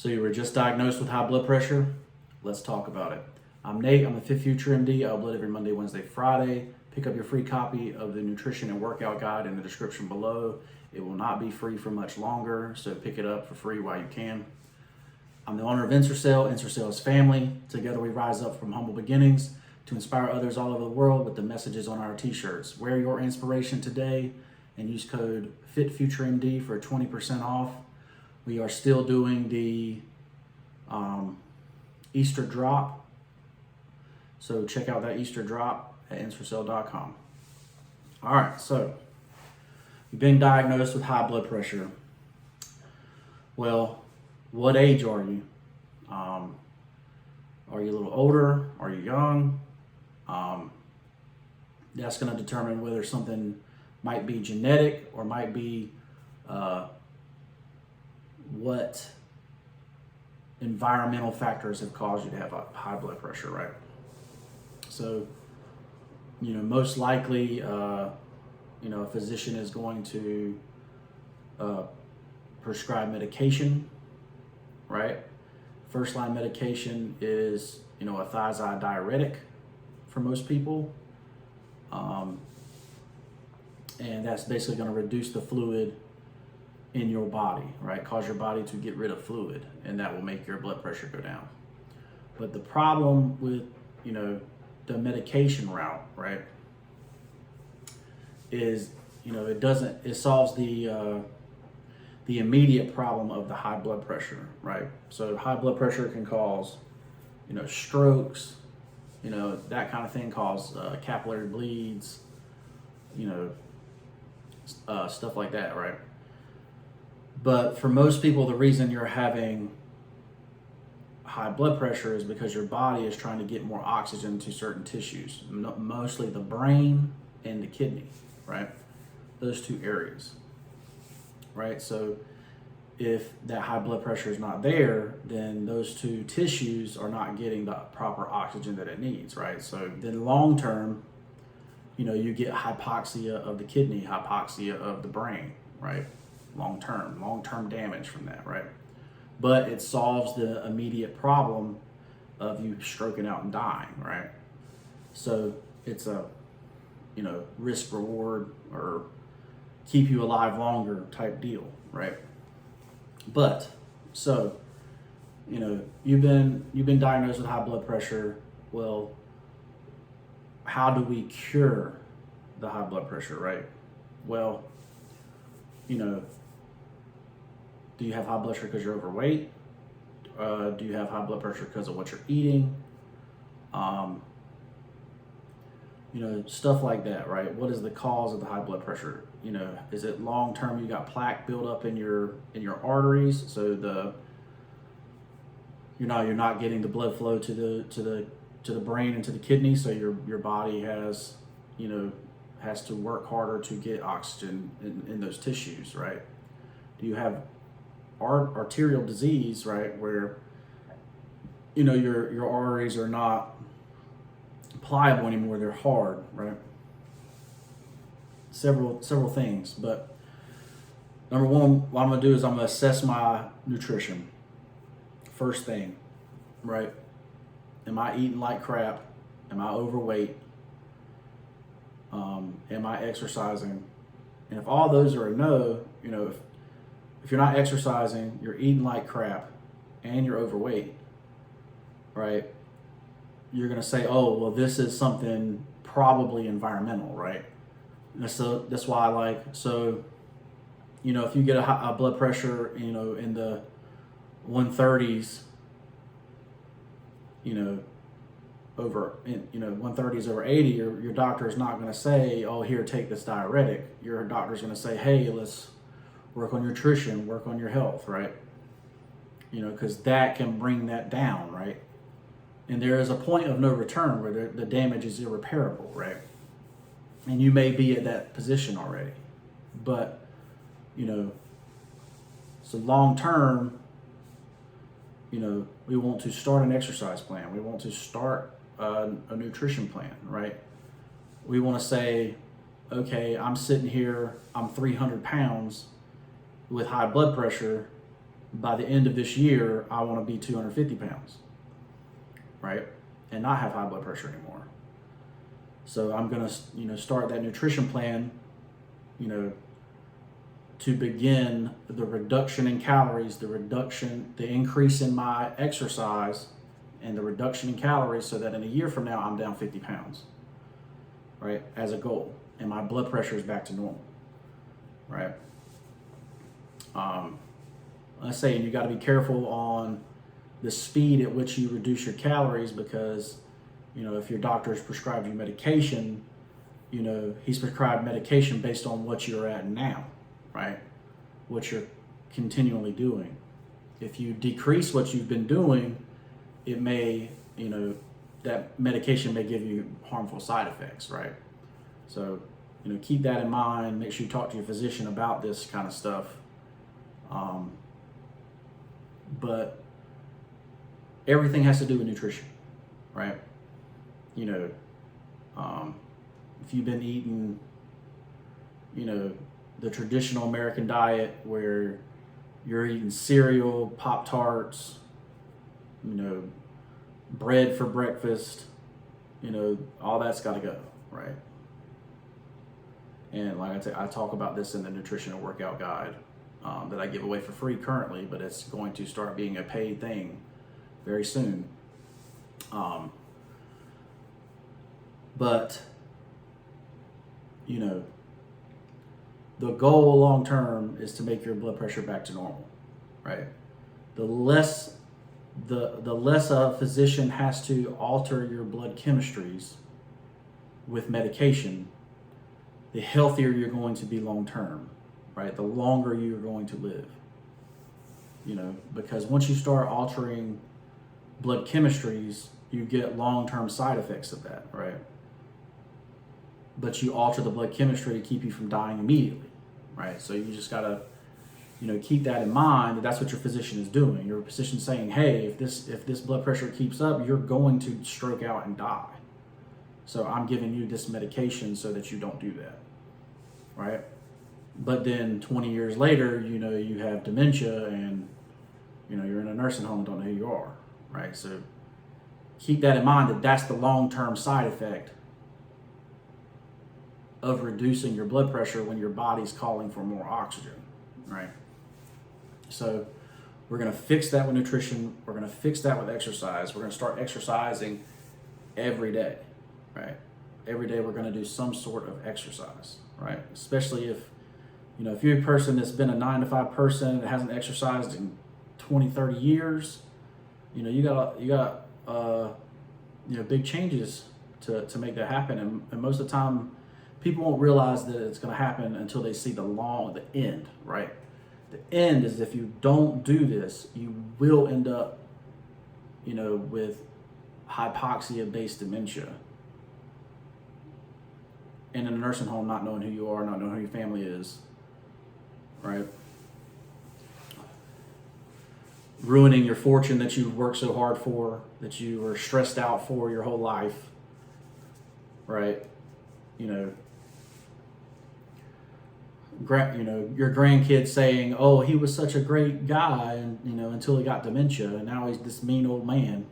So you were just diagnosed with high blood pressure? Let's talk about it. I'm Nate, I'm a FitFutureMD. I upload every Monday, Wednesday, Friday. Pick up your free copy of the nutrition and workout guide in the description below. It will not be free for much longer, so pick it up for free while you can. I'm the owner of Ensorsale. Ensorsale is family. Together we rise up from humble beginnings to inspire others all over the world with the messages on our t-shirts. Wear your inspiration today and use code FitFutureMD for 20% off. We are still doing the Easter drop. So check out that Easter drop at Ensorsale.com. All right, so you've been diagnosed with high blood pressure. Well, what age are you? Are you a little older? Are you young? That's going to determine whether something might be genetic or might be what environmental factors have caused you to have a high blood pressure, right? So, most likely, a physician is going to prescribe medication, right? First line medication is, a thiazide diuretic for most people. And that's basically going to reduce the fluid in your body, right? Cause your body to get rid of fluid, and that will make your blood pressure go down. But the problem with, the medication route, right, is, it solves the immediate problem of the high blood pressure, right? So high blood pressure can cause, strokes, that kind of thing, cause capillary bleeds, stuff like that, right? But for most people, the reason you're having high blood pressure is because your body is trying to get more oxygen to certain tissues, mostly the brain and the kidney, right? Those two areas, right? So if that high blood pressure is not there, then those two tissues are not getting the proper oxygen that it needs, right? So then long term, you get hypoxia of the kidney, hypoxia of the brain, right? Long-term damage from that, right? But it solves the immediate problem of you stroking out and dying, right? So it's a, risk reward or keep you alive longer type deal, right? But so, you've been diagnosed with high blood pressure. Well, how do we cure the high blood pressure, right? Well, do you have high blood pressure because you're overweight? Do you have high blood pressure because of what you're eating? Stuff like that, right? What is the cause of the high blood pressure? Is it long term? You got plaque build up in your arteries, so you're not getting the blood flow to the brain and to the kidney, so your body has to work harder to get oxygen in those tissues, right? Do you have arterial disease, right, where your arteries are not pliable anymore, they're hard, right? Several things, but number one, what I'm gonna do is I'm gonna assess my nutrition. First thing, right? Am I eating like crap? Am I overweight? Am I exercising? And if all those are a no, if you're not exercising, you're eating like crap, and you're overweight, right? You're gonna say, oh, well, this is something probably environmental, right? So that's why if you get a blood pressure, in the 130s, 130s over 80, your doctor is not going to say, oh, here, take this diuretic. Your doctor's going to say, hey, let's work on your nutrition, work on your health, right? Because that can bring that down, right? And there is a point of no return where the damage is irreparable, right? And you may be at that position already. But, so long term, we want to start an exercise plan. We want to start a nutrition plan, right? We want to say, okay, I'm sitting here, I'm 300 pounds with high blood pressure, by the end of this year, I want to be 250 pounds, right? And not have high blood pressure anymore. So I'm going to, start that nutrition plan, to begin the reduction in calories, the increase in my exercise, and the reduction in calories, so that in a year from now, I'm down 50 pounds, right? As a goal. And my blood pressure is back to normal, right? I say, and you got to be careful on the speed at which you reduce your calories, because, if your doctor has prescribed you medication, he's prescribed medication based on what you're at now, right? What you're continually doing. If you decrease what you've been doing, it may, that medication may give you harmful side effects, right? So, keep that in mind. Make sure you talk to your physician about this kind of stuff. But everything has to do with nutrition, right? If you've been eating, the traditional American diet where you're eating cereal, Pop-Tarts, bread for breakfast, all that's got to go, right? And like I said, I talk about this in the nutritional workout guide that I give away for free currently, but it's going to start being a paid thing very soon. But the goal long term is to make your blood pressure back to normal, right? The less a physician has to alter your blood chemistries with medication, the healthier you're going to be long term, right? The longer you're going to live. Because once you start altering blood chemistries, you get long-term side effects of that, right? But you alter the blood chemistry to keep you from dying immediately, right? So you just gotta, keep that in mind, that's what your physician is doing. Your physician's saying, hey, if this blood pressure keeps up, you're going to stroke out and die. So I'm giving you this medication so that you don't do that, right? But then 20 years later, you have dementia and, you're in a nursing home and don't know who you are, right? So keep that in mind, that that's the long-term side effect of reducing your blood pressure when your body's calling for more oxygen, right? So we're going to fix that with nutrition. We're going to fix that with exercise. We're going to start exercising every day, right? Every day we're going to do some sort of exercise, right? Especially if you're a person that's been a 9-to-5 person that hasn't exercised in 20, 30 years, you got big changes to make that happen. And most of the time, people won't realize that it's going to happen until they see the end, right? The end is, if you don't do this, you will end up, with hypoxia-based dementia. And in a nursing home, not knowing who you are, not knowing who your family is, right? Ruining your fortune that you've worked so hard for, that you were stressed out for your whole life, right? Your grandkids saying, oh, he was such a great guy, and until he got dementia, and now he's this mean old man.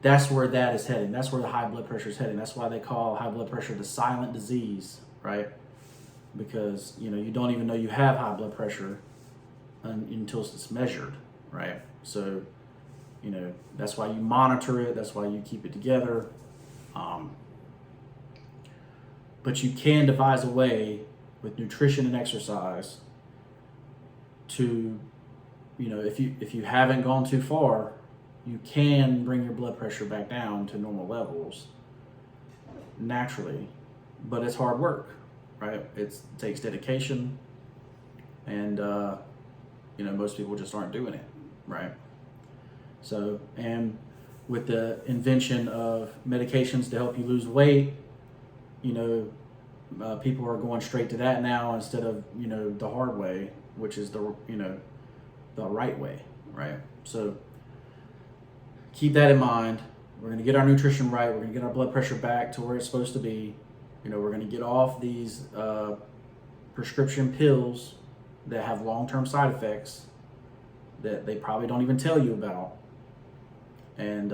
That's where that is heading. That's where the high blood pressure is heading. That's why they call high blood pressure the silent disease, right? Because you don't even know you have high blood pressure until it's measured, right? So that's why you monitor it. That's why you keep it together. But you can devise a way with nutrition and exercise to, if you haven't gone too far, you can bring your blood pressure back down to normal levels naturally. But it's hard work, right? It takes dedication, and most people just aren't doing it, right? So, and with the invention of medications to help you lose weight, people are going straight to that now instead of the hard way, which is the right way, right? So keep that in mind. We're going to get our nutrition right. We're going to get our blood pressure back to where it's supposed to be. We're going to get off these prescription pills that have long-term side effects that they probably don't even tell you about. And,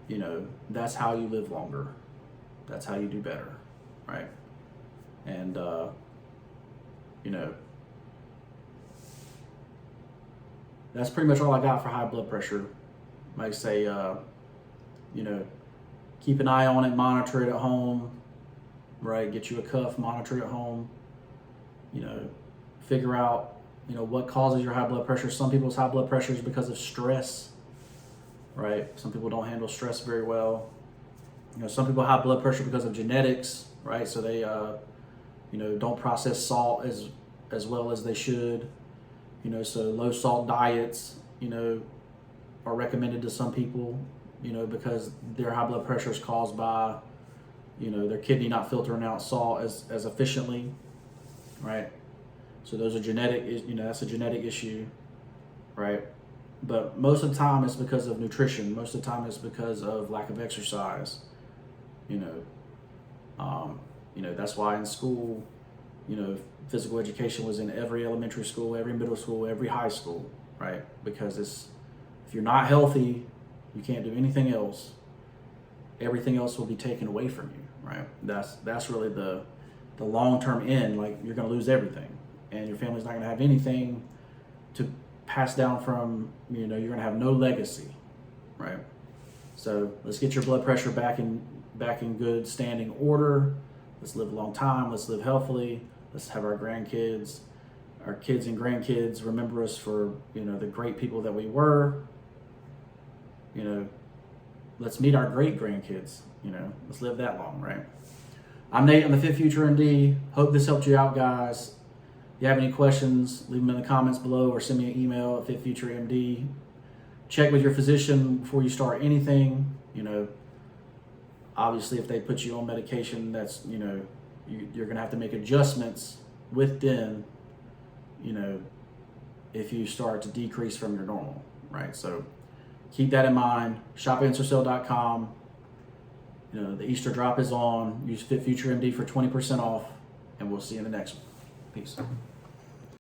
you know, that's how you live longer. That's how you do better, right? And, you know, that's pretty much all I got for high blood pressure. Like I say, you know, keep an eye on it, monitor it at home, right? Get you a cuff, monitor it at home. You know, figure out, you know, what causes your high blood pressure. Some people's high blood pressure is because of stress, right? Some people don't handle stress very well. You know, some people have blood pressure because of genetics, right? So they, you know, don't process salt as well as they should. You know, so low salt diets, you know, are recommended to some people, you know, because their high blood pressure is caused by, you know, their kidney not filtering out salt as efficiently, right? So those are genetic, you know, that's a genetic issue, right? But most of the time it's because of nutrition. Most of the time it's because of lack of exercise, you know. You know, that's why in school, you know, physical education was in every elementary school, every middle school, every high school, right? Because if you're not healthy, you can't do anything else. Everything else will be taken away from you, right? That's really the long-term end. Like, you're going to lose everything, and your family's not going to have anything to pass down from. You know, you're going to have no legacy, right? So let's get your blood pressure back in good standing order. Let's live a long time. Let's live healthily. Let's have our grandkids, our kids and grandkids remember us for, you know, the great people that we were. You know, let's meet our great grandkids. You know, let's live that long, right? I'm Nate. I'm the FitFutureMD. Hope this helped you out, guys. If you have any questions, leave them in the comments below or send me an email at FitFutureMD. Check with your physician before you start anything. You know, obviously, if they put you on medication, that's, you know, you're going to have to make adjustments with them, you know, if you start to decrease from your normal, right? So keep that in mind. Shop at Ensorsale.com. You know, the Easter drop is on. Use FitFutureMD for 20% off, and we'll see you in the next one. Peace.